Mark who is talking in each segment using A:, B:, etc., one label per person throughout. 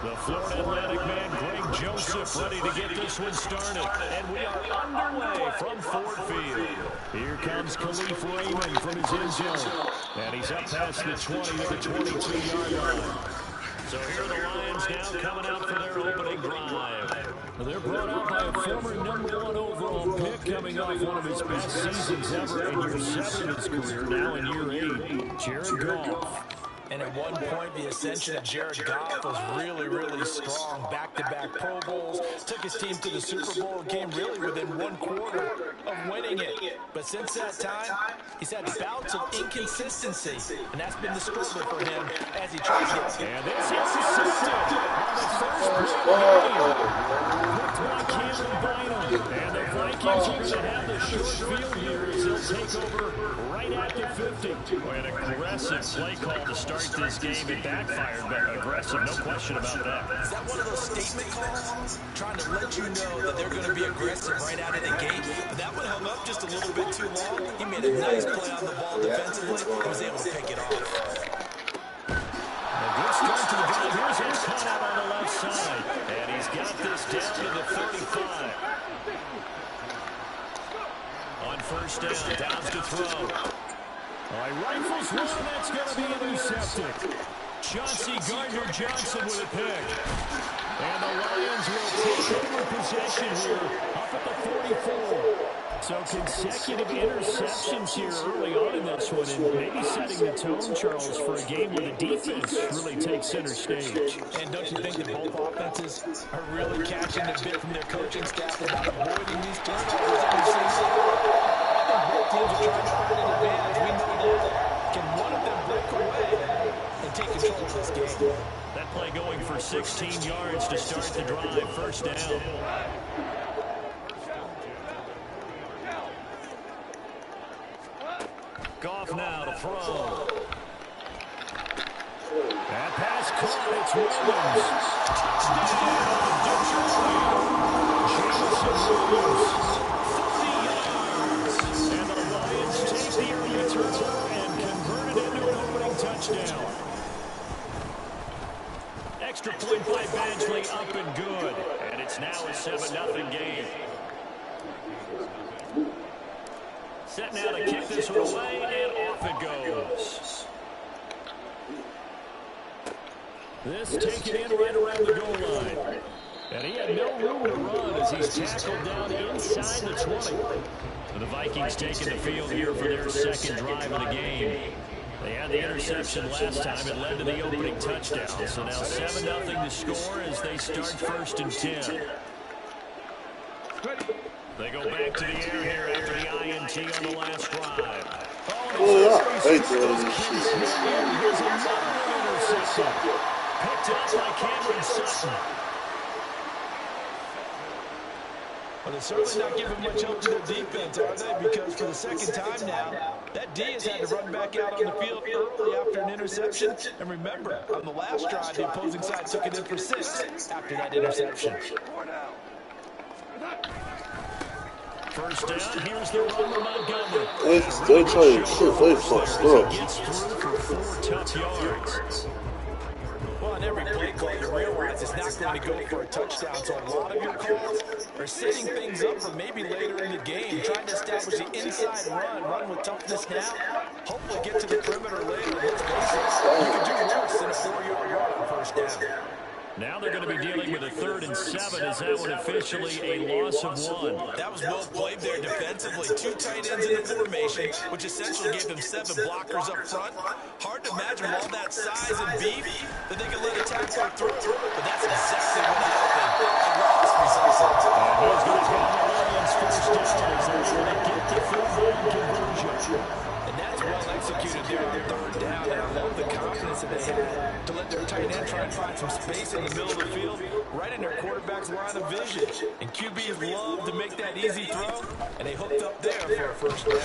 A: The Florida Atlantic man, Greg Joseph, ready to get this one started. And we are underway from Ford Field. Here comes Khalif Raymond from his end zone. And he's up past the 20 to the 22-yard line. So here are the Lions now coming out for their opening drive. They're brought out by a former #1 overall pick coming off one of his best seasons ever in year 7 of his career, now in year 8, Jared Goff.
B: And at one point, the ascension of Jared Goff was really, really strong. Back-to-back Pro Bowls, took his team to the Super Bowl, came really within 1 quarter of winning it. But since that time, he's had bouts of inconsistency, and that's been the struggle for him as he tries to get.
A: And this is intercepted on the first play of the game. Picked by Cameron Bynum. And the Vikings are going to have the short field here as they'll take over right at the 50. An aggressive play call to start this game. It backfired, but aggressive, no question about that.
B: Is that one of those statement calls? Trying to let you know that they're going to be aggressive right out of the gate. But that one hung up just a little bit too long. He made a nice play on the ball defensively and was able to pick it off.
A: A good start to the drive. Here's Escott out on the left side. And he's got this down to the 35. On first down, Downs to throw. All right, rifles one, that's going to be intercepted. Chauncey Gardner-Johnson with a pick. And the Lions will take over possession here up at the 44. So consecutive interceptions here early on in this one, and maybe setting the tone, Charles, for a game where the defense really takes center stage.
B: And don't you think that both offenses are really catching the bit from their coaching staff about avoiding these turnovers every season? Both teams are trying to put it in advantage. We know that. Can one of them break away and take control of this game?
A: That play going for 16 yards to start the drive. First down. Goff now to throw. That pass caught. It's Williams. Touchdown, Jameson Williams. 30 yards. And the Lions take the early turnover and convert it into an opening touchdown. Extra point by Badgley, up and good. And it's now a 7-0 game. Set now to kick this one away, and off it goes. This taken in right around the goal line. And he had no room to run as he's tackled down inside the 20. The Vikings taking the field here for their second drive of the game. They had the interception last time. It led to the opening touchdown. So now 7-0 to score as they start first and 10. They go back to the air here after the INT on the last drive.
C: I hate throwing this shit.
A: Here's another interception. Picked up by Cameron Sutton.
B: Well, they're certainly not giving much help to their defense, are they? Because for the second time now, that D has had to run back out on the field early after an interception. And remember, on the last drive, the opposing side took it in for 6 after that interception.
A: First down, here's the run to Montgomery.
C: They trying to shit, they fucked up.
A: Gets through for 4 tough yards.
B: Well, on every play call, you realize it's not going to go for a touchdown, so a lot of your calls are setting things up for maybe later in the game, trying to establish the inside run with toughness now, hopefully get to the perimeter later. Let's face it, you can do worse than a 4-yard run on first down.
A: Now they're going to be dealing with a 3rd and 7. Is that one officially a loss of 1?
B: That was well played there defensively. 2 tight ends in the formation, which essentially gave them 7 blockers up front. Hard to imagine with all that size and beef that they could let a tackler through. But that's exactly what happened. A loss results.
A: And he's going to get the Lions first down as they're going to get the 4th conversion.
B: And that's well executed there on 3rd down. And I love the confidence that they had to let their tight end try and find some space in the middle of the field, right in their quarterback's line of vision. And QBs love to make that easy throw, and they hooked up there for a first down.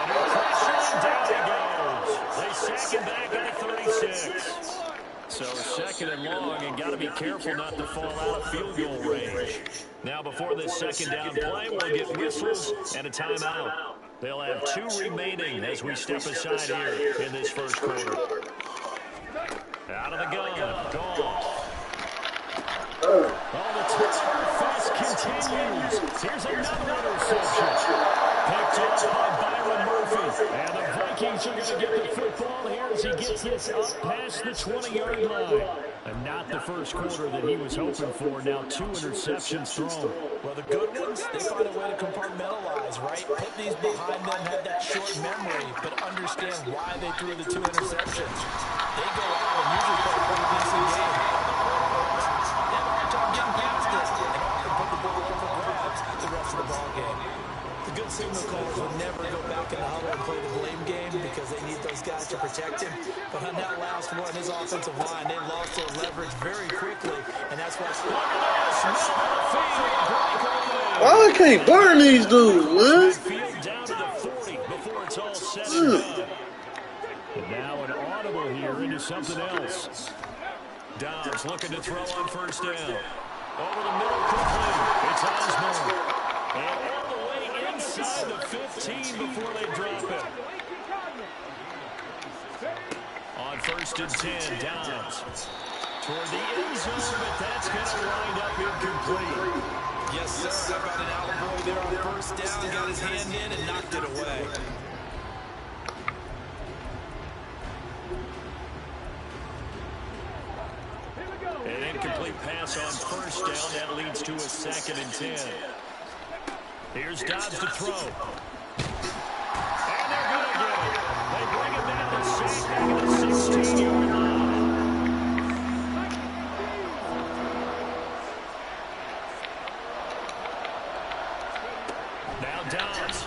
A: Under pressure, down he goes. They sack him back at the 36. So 2nd and long, and got to be careful not to fall out of field goal range. Now before this 2nd down play, we'll get whistles and a timeout. They'll have 2 remaining as we step aside here in this first quarter. Out of the gun, Goff. Oh, the turnover fest continues. Here's another interception. Picked off by Byron Murphy. And the Vikings are going to get the football here as he gets this up past the 20-yard line. And not the first quarter that he was hoping for. Now 2 interceptions thrown.
B: Well, the good ones, they find a way to compartmentalize, right? Put these behind them, have that short memory, but understand why they threw the 2 interceptions. They go out and usually play a pretty decent game. They have a hard time getting past it, and often put the ball up for grabs the rest of the ball game. The good signal callers will never go back in the huddle and play the blame game because they need those guys to protect him. But on that last one, his offensive line, they lost their leverage very quickly, and that's why
C: I can't burn these dudes, man.
A: Field down to the 40 before it's all said and done. And now an audible here into something else. Dobbs looking to throw on first down. Over the middle quickly. It's Osborne. And all the way inside the 15 before they drop it. On 1st and 10, Dobbs. Toward the end zone, but that's going to wind up incomplete.
B: Yes, sir. How about an out boy there on first down? Got his hand in and knocked it away.
A: An incomplete pass on first down. That leads to a 2nd and 10. Here's Dobbs to throw. And they're going to get it. They bring it down to sack back at the 16-yard line. Now Dobbs.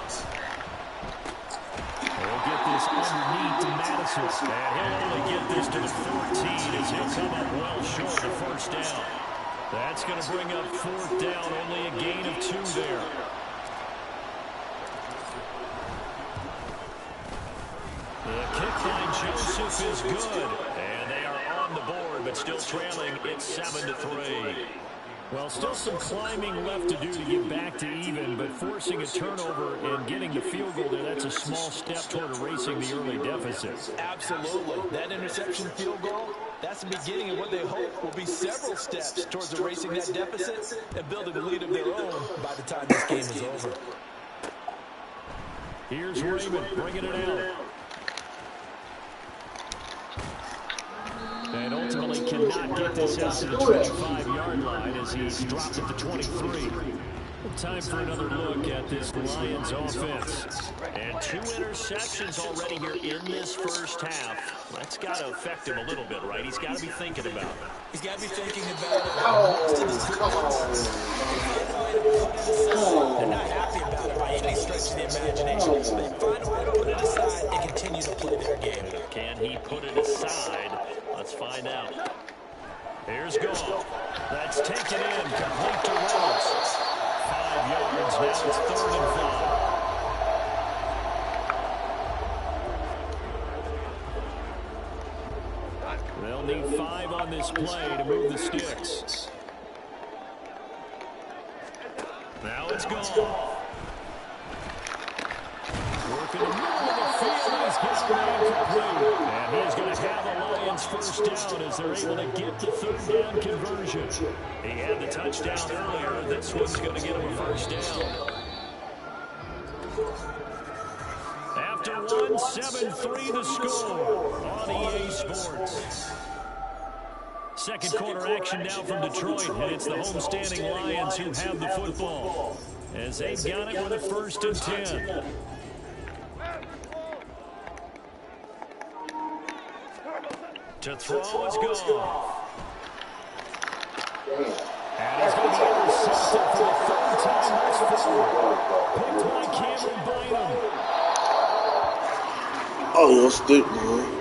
A: He'll get this underneath to Madison. And he'll only get this to the 14 as he'll come up well short of first down. That's going to bring up 4th down. Only a gain of 2 there. The kick by Joseph is good. And they are on the board, but still trailing. It's 7-3. Well, still some climbing left to do to get back to even, but forcing a turnover and getting the field goal there, that's a small step toward erasing the early deficit.
B: Absolutely. That interception field goal, that's the beginning of what they hope will be several steps towards erasing that deficit and building a lead of their own by the time this game is over.
A: Here's Raymond bringing it out. And ultimately cannot get this out to the 25-yard line as he's dropped at the 23. Time for another look at this Lions offense. And 2 interceptions already here in this first half. That's got to affect him a little bit, right? He's got to be thinking about it.
B: He's got to be thinking about it. Most of the time, they're not happy about it by any stretch of the imagination. They find a way to put it aside and continue to play their game.
A: Can he put it aside? Let's find out. Here's Goff. That's taken in, complete to Rhodes. 5 it's 3rd and 5. They'll need 5 on this play to move the sticks. Now it's gone. Working the middle of the field, he's getting incomplete. And he's going to have the Lions first down as they're able to get the 3rd down conversion. He had the touchdown earlier. This one's going to get him a first down. After 1, 7-3 the score on EA Sports. Second quarter action now from Detroit, and it's the homestanding Lions who have the football as they've got it with a 1st and 10. To throw is Goff. And he's going to be intercepted for the 3rd time this quarter. Picked by Cameron Bynum.
C: Oh, you'll stick, man.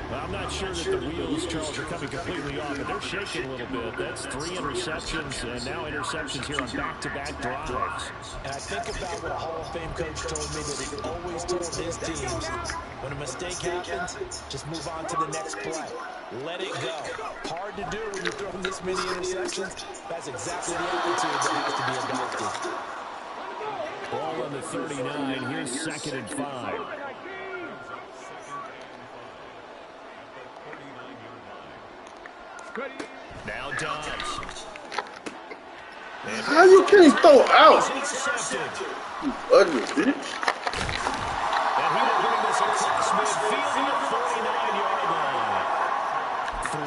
A: I'm not sure that the wheels, Charles, are coming completely off, but they're shaking a little bit. That's 3 interceptions, and now interceptions here on back-to-back drives.
B: And I think about what a Hall of Fame coach told me that he always told his teams, when a mistake happens, just move on to the next play. Let it go. Hard to do when you throw this many interceptions. That's exactly the attitude that has to be adopted.
A: Ball on the 39. Here's 2nd and 5. Now Dobbs.
C: How you can't throw out?
A: Intercepted.
C: You ugly bitch.
A: And he will bring this across midfield to the 49-yard line. 3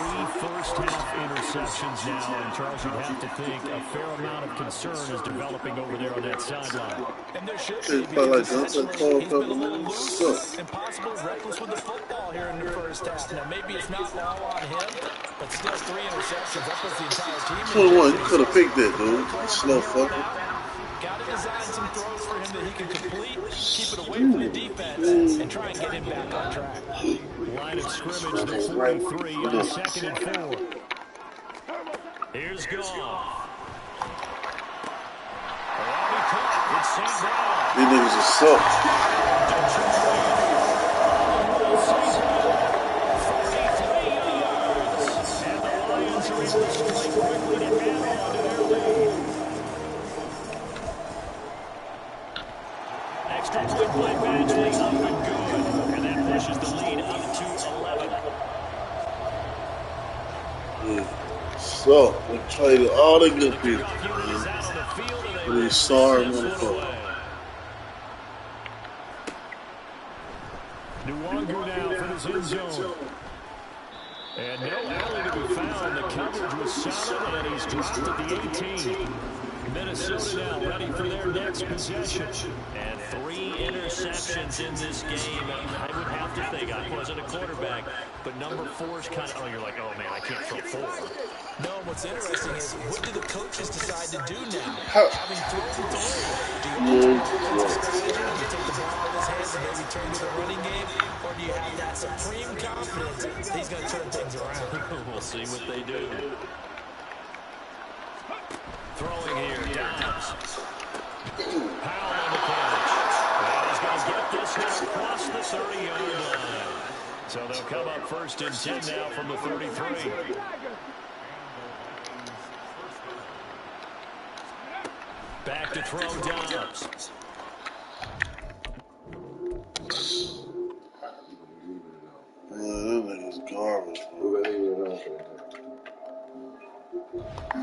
A: first-half interceptions now, and Charles, you'd have to think a fair amount of concern is developing over there on that sideline.
B: And there should
C: It's
B: be,
C: probably
B: because
C: like
B: essentially
C: that
B: he's been a little loose and possibly reckless with the football here in the first half. Now, maybe it's not all on him, but still 3 interceptions. That puts the entire team in
C: 21, you could have picked that, dude. You slow fucker.
B: Got to design some throws for him that he can complete, keep it away from the defense, and try and get him back on track.
A: Line of scrimmage, the 43 on 2nd and 4. Here's Goff. It's St. Brown.
C: These niggas are suck.
A: And the Lions are able to strike quickly to add on to their lead. Extra point by Badgley up and good. And that pushes the lead up to 11.
C: So, we traded all the good people, man. These sorry motherfuckers.
A: Nwangu now from his end zone. And no alley to be found. The coverage was solid, and he's dropped at the 18. Minnesota now ready for their next possession. And 3 interceptions in this game. I would have to think, I wasn't a quarterback, but number 4's kind of, oh, you're like, oh, man, I can't throw 4.
B: No, what's interesting is, what do the coaches decide to do now?
C: How-
B: Having thrown 3, do you take the ball out of his hands and maybe turn to the running game? Or do you have that supreme confidence that he's going to turn things around?
A: We'll see what they do. Throwing here, Dobbs. Powell on the catch. And he's going to get this one across the 30-yard line. So they'll come up 1st and 10 now from the 33. Back to throw Dobbs.